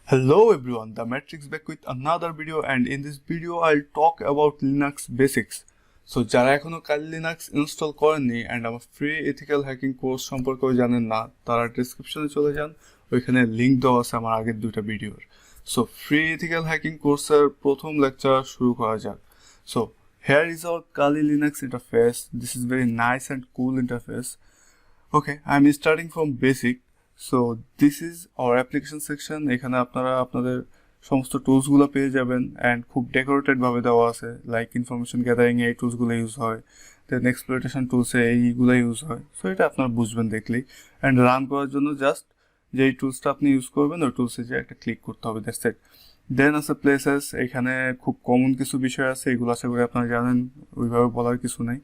Hello everyone, the Matrix back with another video, and in this video I'll talk about Linux basics. So যারা এখনো Kali Linux install করেননি and আমার free ethical hacking course সম্পর্কেও জানেন না, তারা ডেসক্রিপশনে চলে যান, ওইখানে লিংক দেওয়া আছে আমার আগের দুইটা ভিডিওর। সো ফ্রি এথিক্যাল হ্যাকিং কোর্সের প্রথম লেকচার শুরু করা যাক। So here is our Kali Linux interface. This is very nice and cool interface. Okay, I'm starting from basic. So this is our application section. এখানে আপনারা আপনাদের সমস্ত টুলসগুলো পেয়ে যাবেন অ্যান্ড খুব ডেকোরেটেডভাবে দেওয়া আছে, লাইক ইনফরমেশন গ্যাদারিংয়ে এই টুলসগুলো ইউজ হয়, দেন এক্সপ্লয়টেশন টুলসে এইগুলো ইউজ হয়। সো এটা আপনারা বুঝবেন দেখলেই। অ্যান্ড রান করার জন্য জাস্ট যেই টুলসটা আপনি ইউজ করবেন ওই টুলসে যে একটা ক্লিক করতে হবে, দ্যাটস ইট। দেন আছে প্লেসেস, এখানে খুব কমন কিছু বিষয় আছে, এগুলো আশা করি আপনারা জানেন, ওইভাবে বলার কিছু নাই।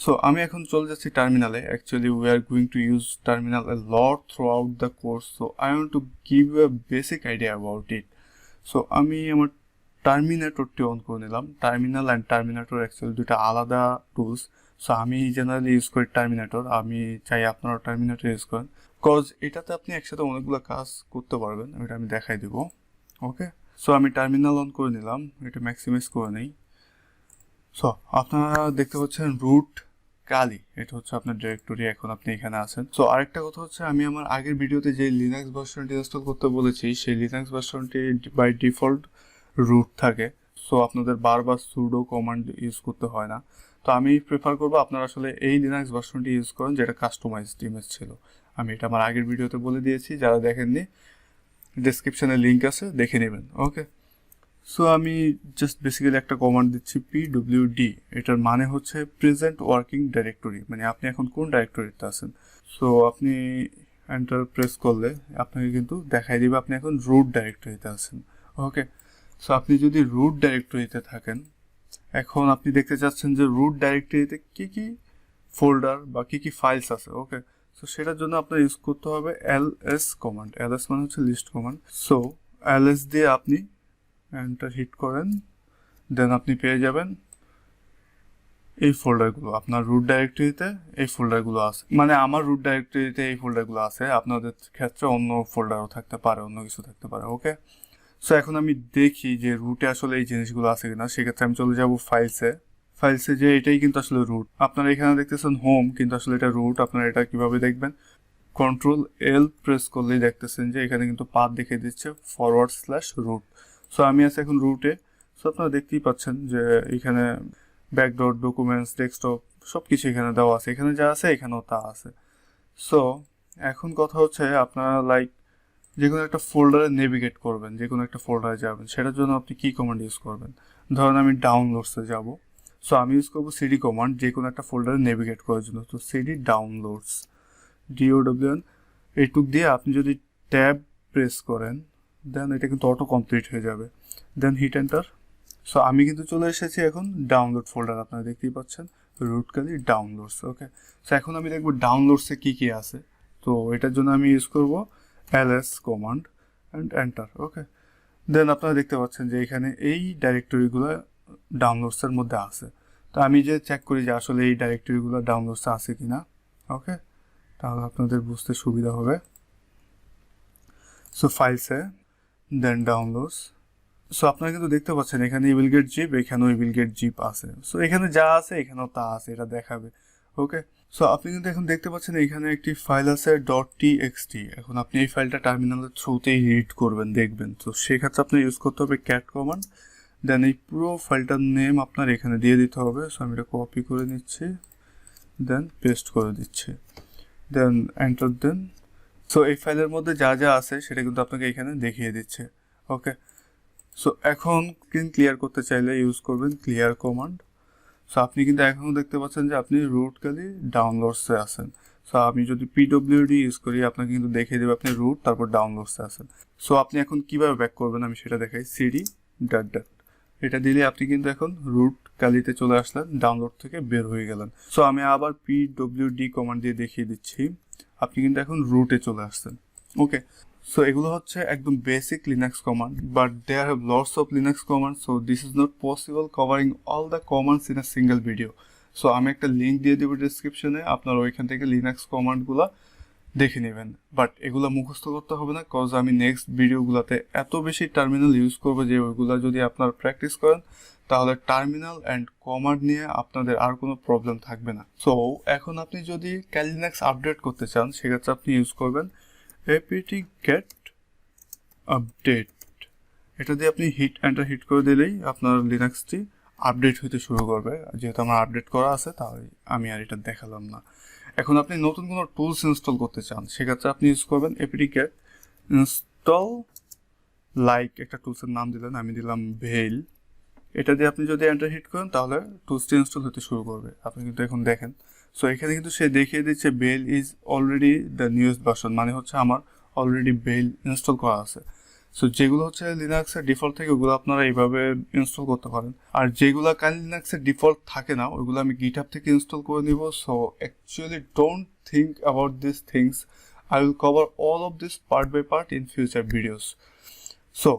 So আমি এখন চলে যাচ্ছি টার্মিনালে। Actually we are going to use terminal a lot throughout the course, so I want to give you a basic idea about it. So আমি আমার টার্মিনেটরটি অন করে নিলাম। টার্মিনাল অ্যান্ড টার্মিনেটর অ্যাকচুয়ালি দুটো আলাদা টুলস। সো আমি generally use করি terminator, আমি চাই আপনারা টার্মিনেটর ইউজ করেন, কজ এটাতে আপনি একসাথে অনেকগুলো কাজ করতে পারবেন, এটা আমি দেখাই দেবো। ওকে, সো আমি টার্মিনাল অন করে নিলাম, এটা ম্যাক্সিমাইজ করে নেই। সো আপনারা দেখতে পাচ্ছেন রুট কালি, এটা হচ্ছে আপনার ডিরেক্টরি, এখন আপনি এখানে আছেন। সো আরেকটা কথা হচ্ছে, আমি আমার আগের ভিডিওতে যে লিনাক্স ভার্সনটি ইনস্টল করতে বলেছি, সেই লিনাক্স ভার্সনটি বাই ডিফল্ট রুট থাকে। সো আপনাদের বারবার সুডো কমান্ড ইউজ করতে হয় না। তো আমি প্রেফার করবো আপনারা আসলে এই লিনাক্স ভার্সনটি ইউজ করেন যেটা কাস্টমাইজড ইমেজ ছিল। আমি এটা আমার আগের ভিডিওতে বলে দিয়েছি, যারা দেখেননি ডেসক্রিপশনে লিঙ্ক আছে, দেখে নেবেন। ওকে, সো আমি জাস্ট বেসিক্যালি একটা কমান্ড দিচ্ছি pwd, এটার মানে হচ্ছে প্রেজেন্ট ওয়ার্কিং ডাইরেক্টরি, মানে আপনি এখন কোন ডাইরেক্টরিতে আছেন। সো আপনি এন্টার প্রেস করলে আপনাকে কিন্তু দেখাই দিবে আপনি এখন রুট ডাইরেক্টরিতে আছেন। ওকে, সো আপনি যদি রুট ডাইরেক্টরিতে থাকেন, এখন আপনি দেখতে চাচ্ছেন যে রুট ডাইরেক্টরিতে কী কী ফোল্ডার বা কী কী ফাইলস আছে। ওকে, সো সেটার জন্য আপনার ইউজ করতে হবে ls কমান্ড। ls মানে হচ্ছে লিস্ট কমান্ড। সো ls দিয়ে আপনি এন্টার হিট করেন, দেন আপনি পেয়ে যাবেন এই ফোল্ডারগুলো। আপনার রুট ডাইরেক্টরিতে এই ফোল্ডারগুলো আছে, মানে আমার রুট ডাইরেক্টরিতে এই ফোল্ডারগুলো আছে, আপনাদের ক্ষেত্রে অন্য ফোল্ডারও থাকতে পারে, অন্য কিছু থাকতে পারে। ওকে, সো এখন আমি দেখি যে রুটে আসলে এই জিনিসগুলো আছে কিনা। সেক্ষেত্রে আমি চলে যাব ফাইলসে যে এটাই কিন্তু আসলে রুট। আপনারা এখানে দেখতেছেন হোম, কিন্তু আসলে এটা রুট। আপনারা এটা কিভাবে দেখবেন, Ctrl+L প্রেস করলেই দেখতেছেন যে এখানে কিন্তু পাথ দেখিয়ে দিচ্ছে /root। সো আমি আছি এখন রুটে। সো আপনারা দেখতেই পাচ্ছেন যে এখানে ব্যাকডট, ডকুমেন্টস, ডেস্কটপ সব কিছু এখানে দেওয়া আছে, এখানে যা আছে এখানেও তা আছে। সো এখন কথা হচ্ছে, আপনারা লাইক যে কোনো একটা ফোল্ডারে নেভিগেট করবেন, যে কোনো একটা ফোল্ডারে যাবেন, সেটার জন্য আপনি কী কমান্ড ইউজ করবেন। ধরুন আমি ডাউনলোডসে যাব, সো আমি ইউজ করবো সিডি কমান্ড যে কোনো একটা ফোল্ডারে নেভিগেট করার জন্য। তো সিডি ডাউনলোডস DOWN এইটুক দিয়ে আপনি যদি ট্যাব প্রেস করেন, দেন এটা কিন্তু অটো কমপ্লিট হয়ে যাবে, দেন হিট এন্টার। সো আমি কিন্তু চলে এসেছি এখন ডাউনলোড ফোল্ডার, আপনারা দেখতেই পাচ্ছেন রুট কালি ডাউনলোডস। ওকে, সো এখন আমি দেখবো ডাউনলোডসে কী কী আছে। তো এটার জন্য আমি ইউজ করবো ls কমান্ড অ্যান্ড এন্টার। ওকে, দেন আপনারা দেখতে পাচ্ছেন যে এখানে এই ডাইরেক্টরিগুলো ডাউনলোডসের মধ্যে আছে। তো আমি যে চেক করি যে আসলে এই ডাইরেক্টরিগুলো ডাউনলোডসে আছে কি না। ওকে, তাহলে আপনাদের বুঝতে সুবিধা হবে। সো ফাইলসে, দেন ডাউনলোডস। সো আপনারা কিন্তু দেখতে পাচ্ছেন এখানে ইভিলগেট জিপ, এখানেও ইভিলগেট জিপ আছে। সো এখানে যা আছে এখানেও তা আছে, এটা দেখাবে। ওকে, সো আপনি কিন্তু এখন দেখতে পাচ্ছেন এখানে একটি ফাইল আছে .txt। এখন আপনি এই ফাইলটা টার্মিনালের থ্রুতেই রিড করবেন, দেখবেন। তো সেক্ষেত্রে আপনার ইউজ করতে হবে ক্যাট কমান্ড, দেন এই পুরো ফাইলটার নেম আপনার এখানে দিয়ে দিতে হবে। সো আমি এটা কপি করে নিচ্ছি, দেন পেস্ট করে দিচ্ছি, দেন এন্টার দেন। সো এই ফাইলের মধ্যে যা যা আছে সেটা কিন্তু আপনাকে এখানে দেখিয়ে দিচ্ছে। ওকে, সো এখন স্ক্রিন ক্লিয়ার করতে চাইলে ইউজ করবেন ক্লিয়ার কমান্ড। সো আপনি কিন্তু এখনও দেখতে পাচ্ছেন যে আপনি রুট কালি ডাউনলোডসে আছেন। সো আমি যদি pwd ইউজ করি, আপনাকে কিন্তু দেখিয়ে দেবে আপনি রুট তারপর ডাউনলোডসে আছেন। সো আপনি এখন কীভাবে ব্যাক করবেন আমি সেটা দেখাই। cd .. এটা দিলে আপনি কিন্তু এখন রুট কালিতে চলে আসলেন, ডাউনলোড থেকে বের হয়ে গেলেন। সো আমি আবার pwd কমান্ড দিয়ে দেখিয়ে দিচ্ছি, আপনি কিন্তু এখন রুটে চলে আসছেন। ওকে, সো এগুলো হচ্ছে একদম basic Linux command, but there have lots of Linux command, so this is not possible covering all the commands in a single video. So আমি একটা লিঙ্ক দিয়ে দেবো ডিসক্রিপশনে, আপনারা ওইখান থেকে লিনাক্স কমান্ডগুলো দেখে নেবেন, বাট এগুলা মুখস্থ করতে হবে না, কজ আমি নেক্সট ভিডিওগুলোতে এত বেশি টার্মিনাল ইউজ করব যে ওইগুলা যদি আপনারা প্র্যাকটিস করেন তাহলে টার্মিনাল অ্যান্ড কমান্ড নিয়ে আপনাদের আর কোনো প্রবলেম থাকবে না। সো এখন আপনি যদি লিনাক্স আপডেট করতে চান সেক্ষেত্রে আপনি ইউজ করবেন apt get আপডেট। এটা দিয়ে আপনি এন্টার হিট করে দিলেই আপনার লিনাক্সটি আপডেট হইতে শুরু করবে। যেহেতু আমার আপডেট করা আছে তাহলে আমি আর এটা দেখালাম না। এখন আপনি নতুন কোনো টুলস ইনস্টল করতে চান সেক্ষেত্রে আপনি ইউজ করবেন apt get ইনস্টল লাইক, একটা টুলসের নাম দিলেন, আমি দিলাম ভেইল। এটা দিয়ে আপনি যদি এন্টার হিট করেন তাহলে টুলসটি ইনস্টল হতে শুরু করবে। আপনি কিন্তু এখন দেখেন, সো এখানে কিন্তু সে দেখিয়ে দিচ্ছে bell is already the newest version, মানে হচ্ছে আমার অলরেডি বেল ইনস্টল করা আছে। সো যেগুলো হচ্ছে লিনাক্সের ডিফল্ট থাকে ওগুলো আপনারা এইভাবে ইনস্টল করতে পারেন, আর যেগুলো লিনাক্সের ডিফল্ট থাকে না ওইগুলো আমি গিটহাব থেকে ইনস্টল করে নিব। So actually don't think about this things, I will cover all of this part by part in future videos. So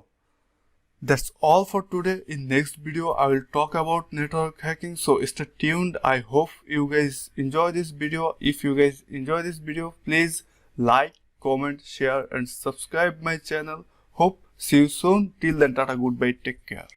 that's all for today. In next video I will talk about network hacking, so stay tuned. I hope you guys enjoy this video. If you guys enjoy this video, please like, comment, share and subscribe my channel. Hope see you soon. Till then, tata, goodbye, take care.